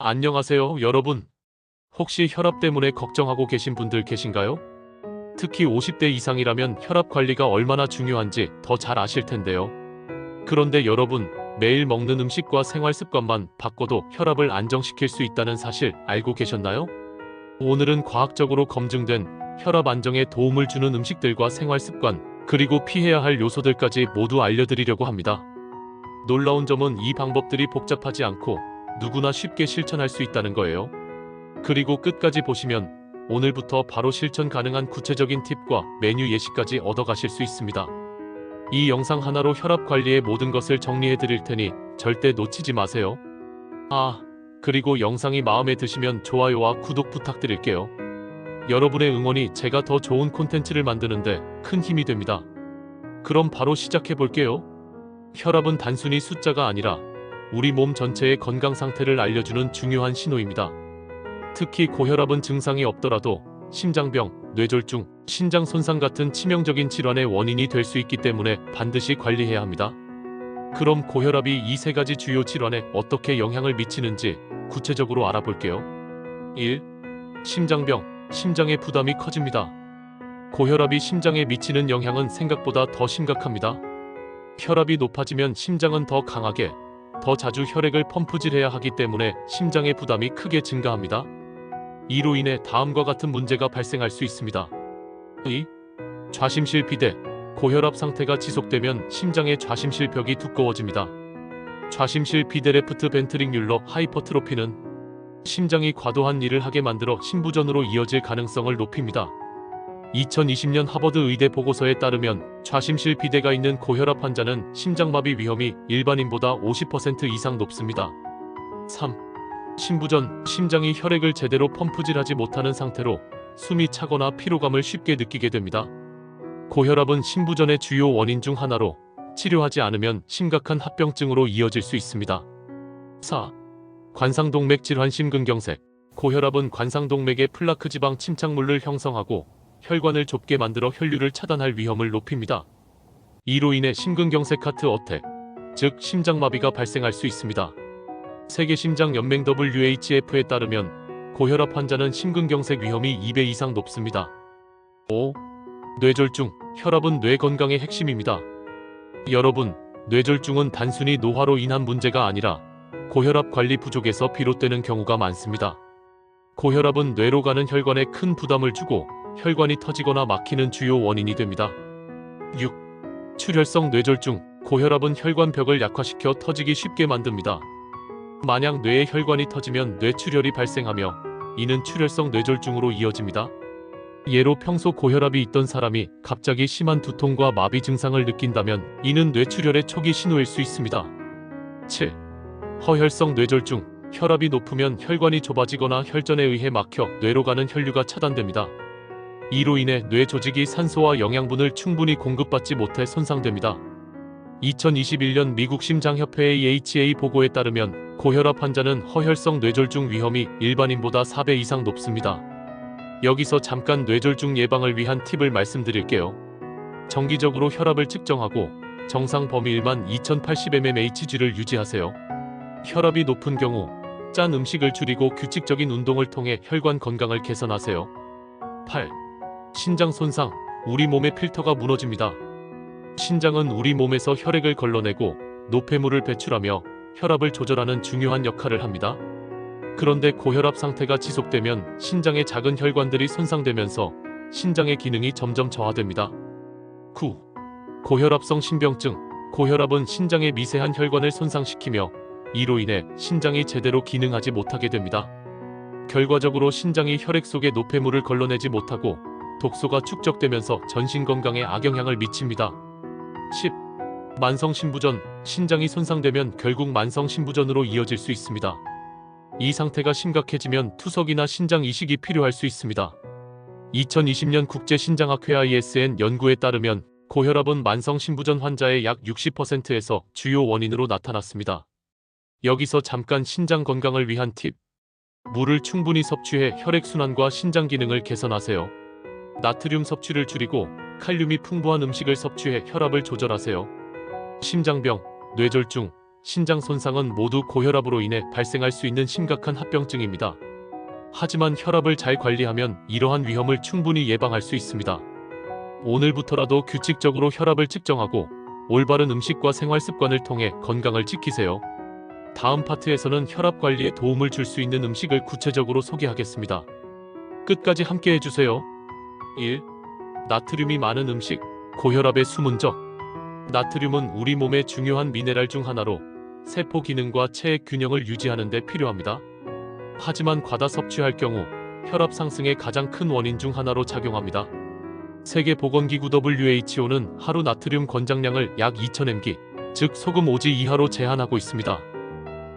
안녕하세요, 여러분. 혹시 혈압 때문에 걱정하고 계신 분들 계신가요? 특히 50대 이상이라면 혈압 관리가 얼마나 중요한지 더 잘 아실 텐데요. 그런데 여러분, 매일 먹는 음식과 생활 습관만 바꿔도 혈압을 안정시킬 수 있다는 사실 알고 계셨나요? 오늘은 과학적으로 검증된 혈압 안정에 도움을 주는 음식들과 생활 습관, 그리고 피해야 할 요소들까지 모두 알려드리려고 합니다. 놀라운 점은 이 방법들이 복잡하지 않고 누구나 쉽게 실천할 수 있다는 거예요. 그리고 끝까지 보시면 오늘부터 바로 실천 가능한 구체적인 팁과 메뉴 예시까지 얻어가실 수 있습니다. 이 영상 하나로 혈압 관리의 모든 것을 정리해 드릴 테니 절대 놓치지 마세요. 그리고 영상이 마음에 드시면 좋아요와 구독 부탁드릴게요. 여러분의 응원이 제가 더 좋은 콘텐츠를 만드는데 큰 힘이 됩니다. 그럼 바로 시작해 볼게요. 혈압은 단순히 숫자가 아니라 우리 몸 전체의 건강 상태를 알려주는 중요한 신호입니다. 특히 고혈압은 증상이 없더라도 심장병, 뇌졸중, 신장 손상 같은 치명적인 질환의 원인이 될 수 있기 때문에 반드시 관리해야 합니다. 그럼 고혈압이 이 세 가지 주요 질환에 어떻게 영향을 미치는지 구체적으로 알아볼게요. 1. 심장병, 심장의 부담이 커집니다. 고혈압이 심장에 미치는 영향은 생각보다 더 심각합니다. 혈압이 높아지면 심장은 더 강하게, 더 자주 혈액을 펌프질해야 하기 때문에 심장의 부담이 크게 증가합니다. 이로 인해 다음과 같은 문제가 발생할 수 있습니다. 2. 좌심실 비대, 고혈압 상태가 지속되면 심장의 좌심실 벽이 두꺼워집니다. 좌심실 비대 레프트 벤트릭률러 하이퍼트로피는 심장이 과도한 일을 하게 만들어 심부전으로 이어질 가능성을 높입니다. 2020년 하버드 의대 보고서에 따르면 좌심실 비대가 있는 고혈압 환자는 심장마비 위험이 일반인보다 50% 이상 높습니다. 3. 심부전, 심장이 혈액을 제대로 펌프질하지 못하는 상태로 숨이 차거나 피로감을 쉽게 느끼게 됩니다. 고혈압은 심부전의 주요 원인 중 하나로 치료하지 않으면 심각한 합병증으로 이어질 수 있습니다. 4. 관상동맥 질환 심근경색, 고혈압은 관상동맥의 플라크 지방 침착물을 형성하고 혈관을 좁게 만들어 혈류를 차단할 위험을 높입니다. 이로 인해 심근경색 하트 어택, 즉 심장마비가 발생할 수 있습니다. 세계심장연맹 WHF에 따르면 고혈압 환자는 심근경색 위험이 2배 이상 높습니다. 5. 뇌졸중, 혈압은 뇌 건강의 핵심입니다. 여러분, 뇌졸중은 단순히 노화로 인한 문제가 아니라 고혈압 관리 부족에서 비롯되는 경우가 많습니다. 고혈압은 뇌로 가는 혈관에 큰 부담을 주고 혈관이 터지거나 막히는 주요 원인이 됩니다. 6. 출혈성 뇌졸중, 고혈압은 혈관벽을 약화시켜 터지기 쉽게 만듭니다. 만약 뇌의 혈관이 터지면 뇌출혈이 발생하며 이는 출혈성 뇌졸중으로 이어집니다. 예로 평소 고혈압이 있던 사람이 갑자기 심한 두통과 마비 증상을 느낀다면 이는 뇌출혈의 초기 신호일 수 있습니다. 7. 허혈성 뇌졸중, 혈압이 높으면 혈관이 좁아지거나 혈전에 의해 막혀 뇌로 가는 혈류가 차단됩니다. 이로 인해 뇌 조직이 산소와 영양분을 충분히 공급받지 못해 손상됩니다. 2021년 미국 심장협회의 AHA 보고에 따르면 고혈압 환자는 허혈성 뇌졸중 위험이 일반인보다 4배 이상 높습니다. 여기서 잠깐 뇌졸중 예방을 위한 팁을 말씀드릴게요. 정기적으로 혈압을 측정하고 정상 범위일만 2080mmHg를 유지하세요. 혈압이 높은 경우 짠 음식을 줄이고 규칙적인 운동을 통해 혈관 건강을 개선하세요. 8. 신장 손상, 우리 몸의 필터가 무너집니다. 신장은 우리 몸에서 혈액을 걸러내고 노폐물을 배출하며 혈압을 조절하는 중요한 역할을 합니다. 그런데 고혈압 상태가 지속되면 신장의 작은 혈관들이 손상되면서 신장의 기능이 점점 저하됩니다. 9. 고혈압성 심병증, 고혈압은 신장의 미세한 혈관을 손상시키며 이로 인해 신장이 제대로 기능하지 못하게 됩니다. 결과적으로 신장이 혈액 속에 노폐물을 걸러내지 못하고 독소가 축적되면서 전신 건강에 악영향을 미칩니다. 10. 만성 심부전, 신장이 손상되면 결국 만성 심부전으로 이어질 수 있습니다. 이 상태가 심각해지면 투석이나 신장 이식이 필요할 수 있습니다. 2020년 국제신장학회 ISN 연구에 따르면 고혈압은 만성 심부전 환자의 약 60%에서 주요 원인으로 나타났습니다. 여기서 잠깐 신장 건강을 위한 팁. 물을 충분히 섭취해 혈액순환과 신장 기능을 개선하세요. 나트륨 섭취를 줄이고 칼륨이 풍부한 음식을 섭취해 혈압을 조절하세요. 심장병, 뇌졸중, 신장 손상은 모두 고혈압으로 인해 발생할 수 있는 심각한 합병증입니다. 하지만 혈압을 잘 관리하면 이러한 위험을 충분히 예방할 수 있습니다. 오늘부터라도 규칙적으로 혈압을 측정하고 올바른 음식과 생활 습관을 통해 건강을 지키세요. 다음 파트에서는 혈압 관리에 도움을 줄 수 있는 음식을 구체적으로 소개하겠습니다. 끝까지 함께 해주세요. 1. 나트륨이 많은 음식, 고혈압의 숨은 적. 나트륨은 우리 몸의 중요한 미네랄 중 하나로 세포 기능과 체액 균형을 유지하는 데 필요합니다. 하지만 과다 섭취할 경우 혈압 상승의 가장 큰 원인 중 하나로 작용합니다. 세계보건기구 WHO는 하루 나트륨 권장량을 약 2000mg, 즉 소금 5지 이하로 제한하고 있습니다.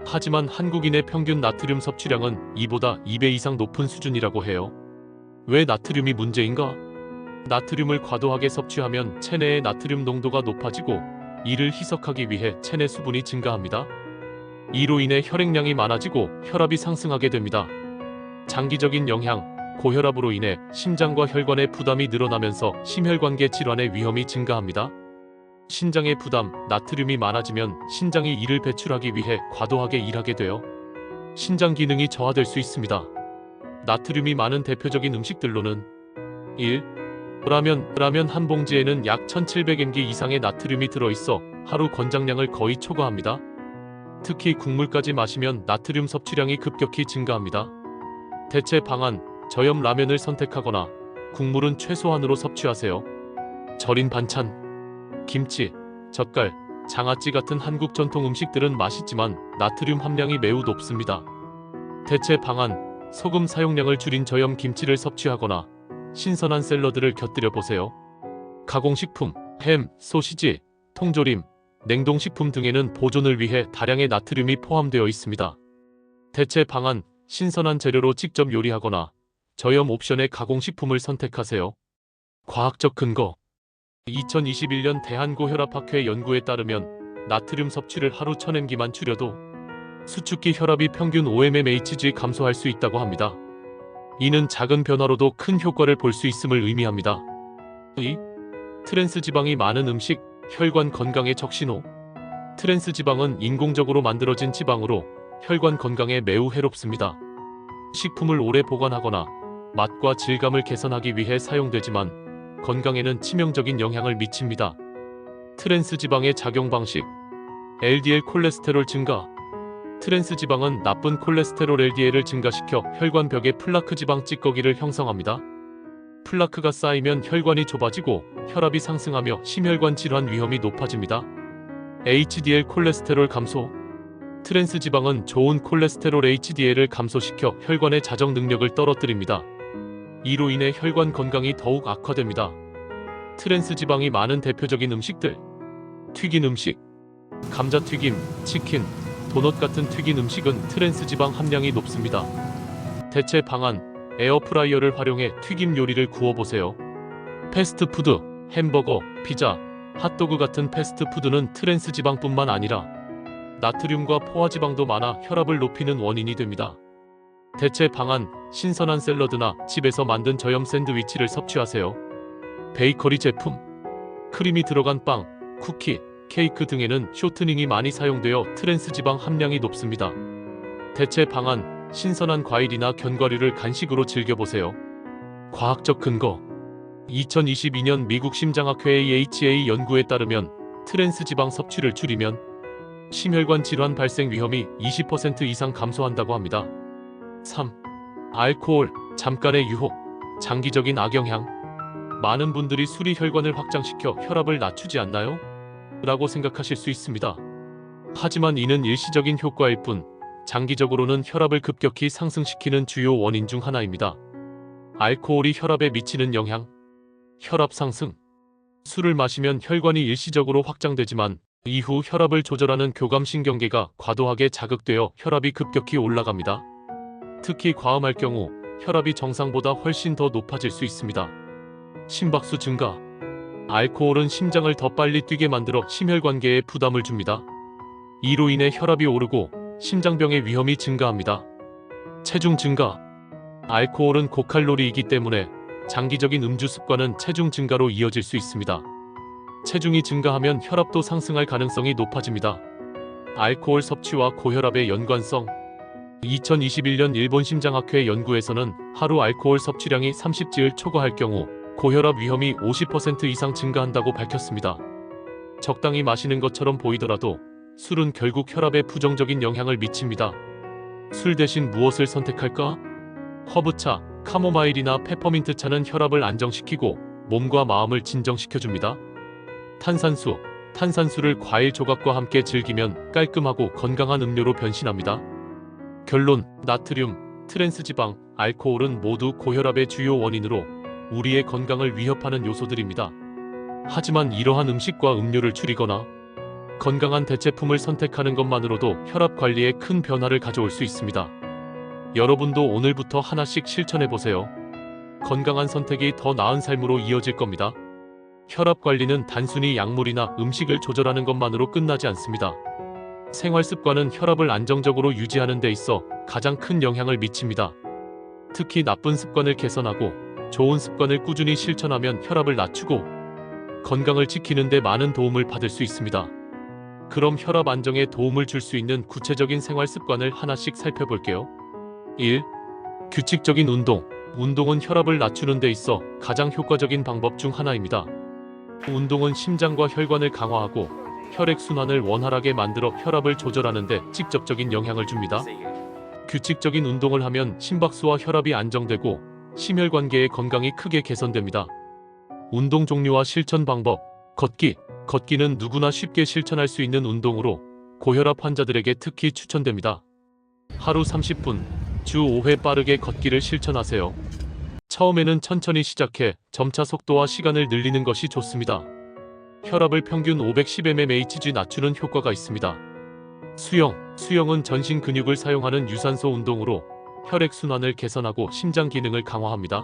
하지만 한국인의 평균 나트륨 섭취량은 이보다 2배 이상 높은 수준이라고 해요. 왜 나트륨이 문제인가? 나트륨을 과도하게 섭취하면 체내의 나트륨 농도가 높아지고 이를 희석하기 위해 체내 수분이 증가합니다. 이로 인해 혈액량이 많아지고 혈압이 상승하게 됩니다. 장기적인 영향, 고혈압으로 인해 심장과 혈관의 부담이 늘어나면서 심혈관계 질환의 위험이 증가합니다. 신장의 부담, 나트륨이 많아지면 신장이 이를 배출하기 위해 과도하게 일하게 되어 신장 기능이 저하될 수 있습니다. 나트륨이 많은 대표적인 음식들로는 1. 라면 한 봉지에는 약 1700mg 이상의 나트륨이 들어있어 하루 권장량을 거의 초과합니다. 특히 국물까지 마시면 나트륨 섭취량이 급격히 증가합니다. 대체 방안, 저염 라면을 선택하거나 국물은 최소한으로 섭취하세요. 절인 반찬, 김치, 젓갈, 장아찌 같은 한국 전통 음식들은 맛있지만 나트륨 함량이 매우 높습니다. 대체 방안, 소금 사용량을 줄인 저염 김치를 섭취하거나 신선한 샐러드를 곁들여 보세요. 가공식품, 햄, 소시지, 통조림, 냉동식품 등에는 보존을 위해 다량의 나트륨이 포함되어 있습니다. 대체 방안, 신선한 재료로 직접 요리하거나 저염 옵션의 가공식품을 선택하세요. 과학적 근거. 2021년 대한고혈압학회 연구에 따르면 나트륨 섭취를 하루 1000mg만 줄여도 수축기 혈압이 평균 5mmHg 감소할 수 있다고 합니다. 이는 작은 변화로도 큰 효과를 볼 수 있음을 의미합니다. 2. 트랜스 지방이 많은 음식, 혈관 건강의 적신호. 트랜스 지방은 인공적으로 만들어진 지방으로 혈관 건강에 매우 해롭습니다. 식품을 오래 보관하거나 맛과 질감을 개선하기 위해 사용되지만 건강에는 치명적인 영향을 미칩니다. 트랜스 지방의 작용 방식. LDL 콜레스테롤 증가. 트랜스 지방은 나쁜 콜레스테롤 LDL을 증가시켜 혈관벽에 플라크 지방 찌꺼기를 형성합니다. 플라크가 쌓이면 혈관이 좁아지고 혈압이 상승하며 심혈관 질환 위험이 높아집니다. HDL 콜레스테롤 감소. 트랜스 지방은 좋은 콜레스테롤 HDL을 감소시켜 혈관의 자정 능력을 떨어뜨립니다. 이로 인해 혈관 건강이 더욱 악화됩니다. 트랜스 지방이 많은 대표적인 음식들. 튀긴 음식. 감자튀김, 치킨, 도넛 같은 튀긴 음식은 트랜스 지방 함량이 높습니다. 대체 방안, 에어프라이어를 활용해 튀김 요리를 구워보세요. 패스트푸드, 햄버거, 피자, 핫도그 같은 패스트푸드는 트랜스 지방뿐만 아니라 나트륨과 포화지방도 많아 혈압을 높이는 원인이 됩니다. 대체 방안, 신선한 샐러드나 집에서 만든 저염 샌드위치를 섭취하세요. 베이커리 제품, 크림이 들어간 빵, 쿠키, 케이크 등에는 쇼트닝이 많이 사용되어 트랜스 지방 함량이 높습니다. 대체 방안, 신선한 과일이나 견과류를 간식으로 즐겨보세요. 과학적 근거. 2022년 미국 심장학회 AHA 연구에 따르면 트랜스 지방 섭취를 줄이면 심혈관 질환 발생 위험이 20% 이상 감소한다고 합니다. 3. 알코올, 잠깐의 유혹, 장기적인 악영향. 많은 분들이 술이 혈관을 확장시켜 혈압을 낮추지 않나요? 라고 생각하실 수 있습니다. 하지만 이는 일시적인 효과일 뿐 장기적으로는 혈압을 급격히 상승시키는 주요 원인 중 하나입니다. 알코올이 혈압에 미치는 영향. 혈압 상승. 술을 마시면 혈관이 일시적으로 확장되지만 이후 혈압을 조절하는 교감신경계가 과도하게 자극되어 혈압이 급격히 올라갑니다. 특히 과음할 경우 혈압이 정상보다 훨씬 더 높아질 수 있습니다. 심박수 증가. 알코올은 심장을 더 빨리 뛰게 만들어 심혈관계에 부담을 줍니다. 이로 인해 혈압이 오르고 심장병의 위험이 증가합니다. 체중 증가. 알코올은 고칼로리이기 때문에 장기적인 음주 습관은 체중 증가로 이어질 수 있습니다. 체중이 증가하면 혈압도 상승할 가능성이 높아집니다. 알코올 섭취와 고혈압의 연관성. 2021년 일본 심장학회 연구에서는 하루 알코올 섭취량이 30찌를 초과할 경우 고혈압 위험이 50% 이상 증가한다고 밝혔습니다. 적당히 마시는 것처럼 보이더라도 술은 결국 혈압에 부정적인 영향을 미칩니다. 술 대신 무엇을 선택할까? 허브차, 카모마일이나 페퍼민트 차는 혈압을 안정시키고 몸과 마음을 진정시켜줍니다. 탄산수를 과일 조각과 함께 즐기면 깔끔하고 건강한 음료로 변신합니다. 결론, 나트륨, 트랜스지방, 알코올은 모두 고혈압의 주요 원인으로 우리의 건강을 위협하는 요소들입니다. 하지만 이러한 음식과 음료를 줄이거나 건강한 대체품을 선택하는 것만으로도 혈압 관리에 큰 변화를 가져올 수 있습니다. 여러분도 오늘부터 하나씩 실천해보세요. 건강한 선택이 더 나은 삶으로 이어질 겁니다. 혈압 관리는 단순히 약물이나 음식을 조절하는 것만으로 끝나지 않습니다. 생활 습관은 혈압을 안정적으로 유지하는 데 있어 가장 큰 영향을 미칩니다. 특히 나쁜 습관을 개선하고 좋은 습관을 꾸준히 실천하면 혈압을 낮추고 건강을 지키는 데 많은 도움을 받을 수 있습니다. 그럼 혈압 안정에 도움을 줄 수 있는 구체적인 생활 습관을 하나씩 살펴볼게요. 1. 규칙적인 운동. 운동은 혈압을 낮추는 데 있어 가장 효과적인 방법 중 하나입니다. 운동은 심장과 혈관을 강화하고 혈액순환을 원활하게 만들어 혈압을 조절하는 데 직접적인 영향을 줍니다. 규칙적인 운동을 하면 심박수와 혈압이 안정되고 심혈관계의 건강이 크게 개선됩니다. 운동 종류와 실천 방법. 걷기는 누구나 쉽게 실천할 수 있는 운동으로 고혈압 환자들에게 특히 추천됩니다. 하루 30분, 주 5회 빠르게 걷기를 실천하세요. 처음에는 천천히 시작해 점차 속도와 시간을 늘리는 것이 좋습니다. 혈압을 평균 510mmHg 낮추는 효과가 있습니다. 수영은 전신 근육을 사용하는 유산소 운동으로 혈액순환을 개선하고 심장 기능을 강화합니다.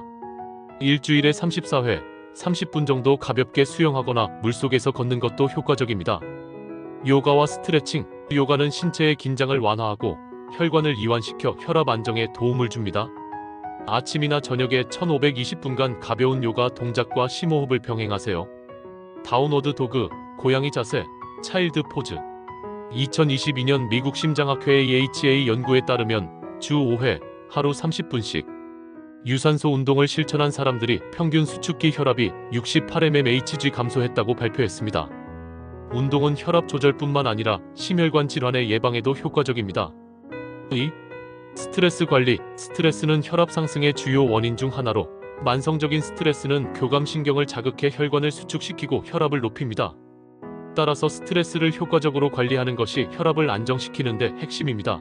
일주일에 34회, 30분 정도 가볍게 수영하거나 물속에서 걷는 것도 효과적입니다. 요가와 스트레칭. 요가는 신체의 긴장을 완화하고 혈관을 이완시켜 혈압 안정에 도움을 줍니다. 아침이나 저녁에 1520분간 가벼운 요가 동작과 심호흡을 병행하세요. 다운워드 도그, 고양이 자세, 차일드 포즈. 2022년 미국 심장학회 AHA 연구에 따르면 주 5회, 하루 30분씩 유산소 운동을 실천한 사람들이 평균 수축기 혈압이 68mmHg 감소했다고 발표했습니다. 운동은 혈압 조절뿐만 아니라 심혈관 질환의 예방에도 효과적입니다. 2. 스트레스 관리. 스트레스는 혈압 상승의 주요 원인 중 하나로 만성적인 스트레스는 교감신경을 자극해 혈관을 수축시키고 혈압을 높입니다. 따라서 스트레스를 효과적으로 관리하는 것이 혈압을 안정시키는 데 핵심입니다.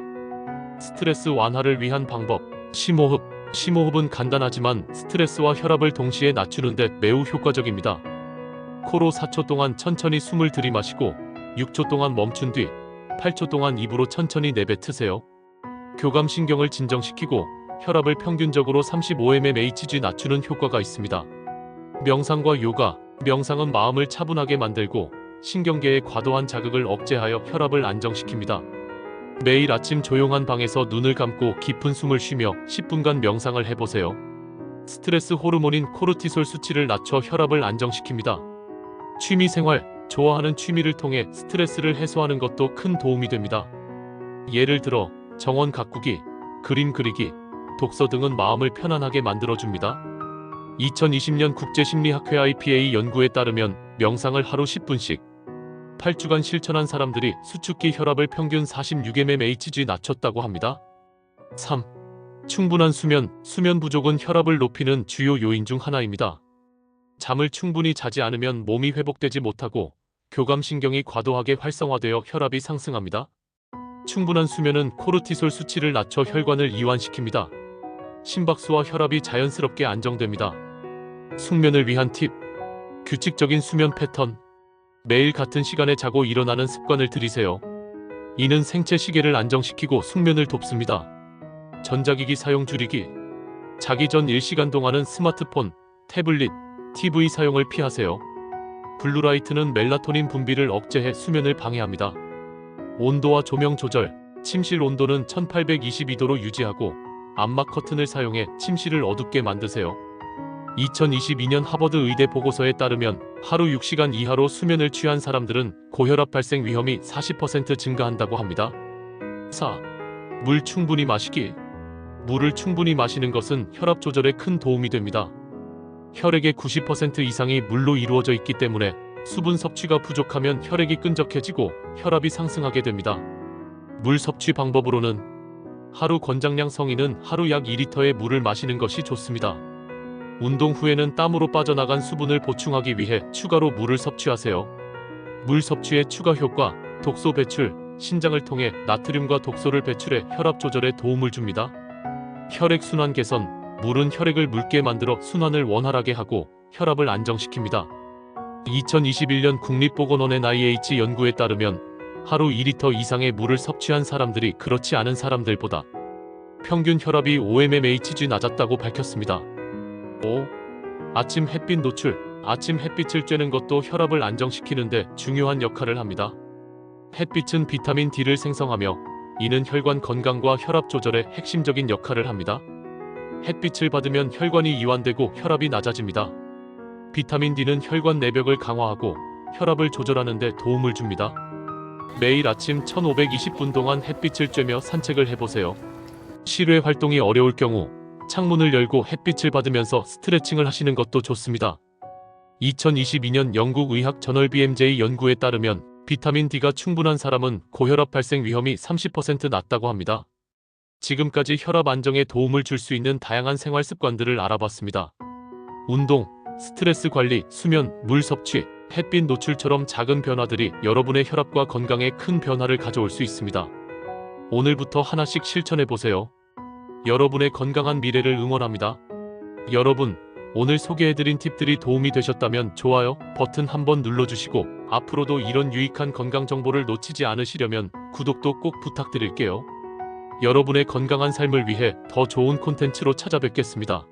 스트레스 완화를 위한 방법. 심호흡은 간단하지만 스트레스와 혈압을 동시에 낮추는 데 매우 효과적입니다. 코로 4초 동안 천천히 숨을 들이마시고 6초 동안 멈춘 뒤 8초 동안 입으로 천천히 내뱉으세요. 교감신경을 진정시키고 혈압을 평균적으로 35mmHg 낮추는 효과가 있습니다. 명상과 요가. 명상은 마음을 차분하게 만들고 신경계의 과도한 자극을 억제하여 혈압을 안정시킵니다. 매일 아침 조용한 방에서 눈을 감고 깊은 숨을 쉬며 10분간 명상을 해보세요. 스트레스 호르몬인 코르티솔 수치를 낮춰 혈압을 안정시킵니다. 취미생활. 좋아하는 취미를 통해 스트레스를 해소하는 것도 큰 도움이 됩니다. 예를 들어 정원 가꾸기, 그림 그리기, 독서 등은 마음을 편안하게 만들어줍니다. 2020년 국제심리학회 IPA 연구에 따르면 명상을 하루 10분씩 8주간 실천한 사람들이 수축기 혈압을 평균 46mmHg 낮췄다고 합니다. 3. 충분한 수면. 수면 부족은 혈압을 높이는 주요 요인 중 하나입니다. 잠을 충분히 자지 않으면 몸이 회복되지 못하고 교감신경이 과도하게 활성화되어 혈압이 상승합니다. 충분한 수면은 코르티솔 수치를 낮춰 혈관을 이완시킵니다. 심박수와 혈압이 자연스럽게 안정됩니다. 숙면을 위한 팁. 규칙적인 수면 패턴. 매일 같은 시간에 자고 일어나는 습관을 들이세요. 이는 생체 시계를 안정시키고 숙면을 돕습니다. 전자기기 사용 줄이기. 자기 전 1시간 동안은 스마트폰, 태블릿, TV 사용을 피하세요. 블루라이트는 멜라토닌 분비를 억제해 수면을 방해합니다. 온도와 조명 조절. 침실 온도는 1822도로 유지하고 암막 커튼을 사용해 침실을 어둡게 만드세요. 2022년 하버드 의대 보고서에 따르면 하루 6시간 이하로 수면을 취한 사람들은 고혈압 발생 위험이 40% 증가한다고 합니다. 4. 물 충분히 마시기. 물을 충분히 마시는 것은 혈압 조절에 큰 도움이 됩니다. 혈액의 90% 이상이 물로 이루어져 있기 때문에 수분 섭취가 부족하면 혈액이 끈적해지고 혈압이 상승하게 됩니다. 물 섭취 방법으로는 하루 권장량 성인은 하루 약 2리터의 물을 마시는 것이 좋습니다. 운동 후에는 땀으로 빠져나간 수분을 보충하기 위해 추가로 물을 섭취하세요. 물 섭취의 추가 효과, 독소 배출, 신장을 통해 나트륨과 독소를 배출해 혈압 조절에 도움을 줍니다. 혈액 순환 개선, 물은 혈액을 묽게 만들어 순환을 원활하게 하고 혈압을 안정시킵니다. 2021년 국립보건원의 NIH 연구에 따르면 하루 2리터 이상의 물을 섭취한 사람들이 그렇지 않은 사람들보다 평균 혈압이 5mmHg 낮았다고 밝혔습니다. 5. 아침 햇빛 노출. 아침 햇빛을 쬐는 것도 혈압을 안정시키는데 중요한 역할을 합니다. 햇빛은 비타민 D를 생성하며 이는 혈관 건강과 혈압 조절에 핵심적인 역할을 합니다. 햇빛을 받으면 혈관이 이완되고 혈압이 낮아집니다. 비타민 D는 혈관 내벽을 강화하고 혈압을 조절하는 데 도움을 줍니다. 매일 아침 1520분 동안 햇빛을 쬐며 산책을 해보세요. 실외 활동이 어려울 경우 창문을 열고 햇빛을 받으면서 스트레칭을 하시는 것도 좋습니다. 2022년 영국 의학 저널 BMJ 연구에 따르면 비타민 D가 충분한 사람은 고혈압 발생 위험이 30% 낮다고 합니다. 지금까지 혈압 안정에 도움을 줄 수 있는 다양한 생활 습관들을 알아봤습니다. 운동, 스트레스 관리, 수면, 물 섭취, 햇빛 노출처럼 작은 변화들이 여러분의 혈압과 건강에 큰 변화를 가져올 수 있습니다. 오늘부터 하나씩 실천해보세요. 여러분의 건강한 미래를 응원합니다. 여러분, 오늘 소개해드린 팁들이 도움이 되셨다면 좋아요 버튼 한번 눌러주시고 앞으로도 이런 유익한 건강 정보를 놓치지 않으시려면 구독도 꼭 부탁드릴게요. 여러분의 건강한 삶을 위해 더 좋은 콘텐츠로 찾아뵙겠습니다.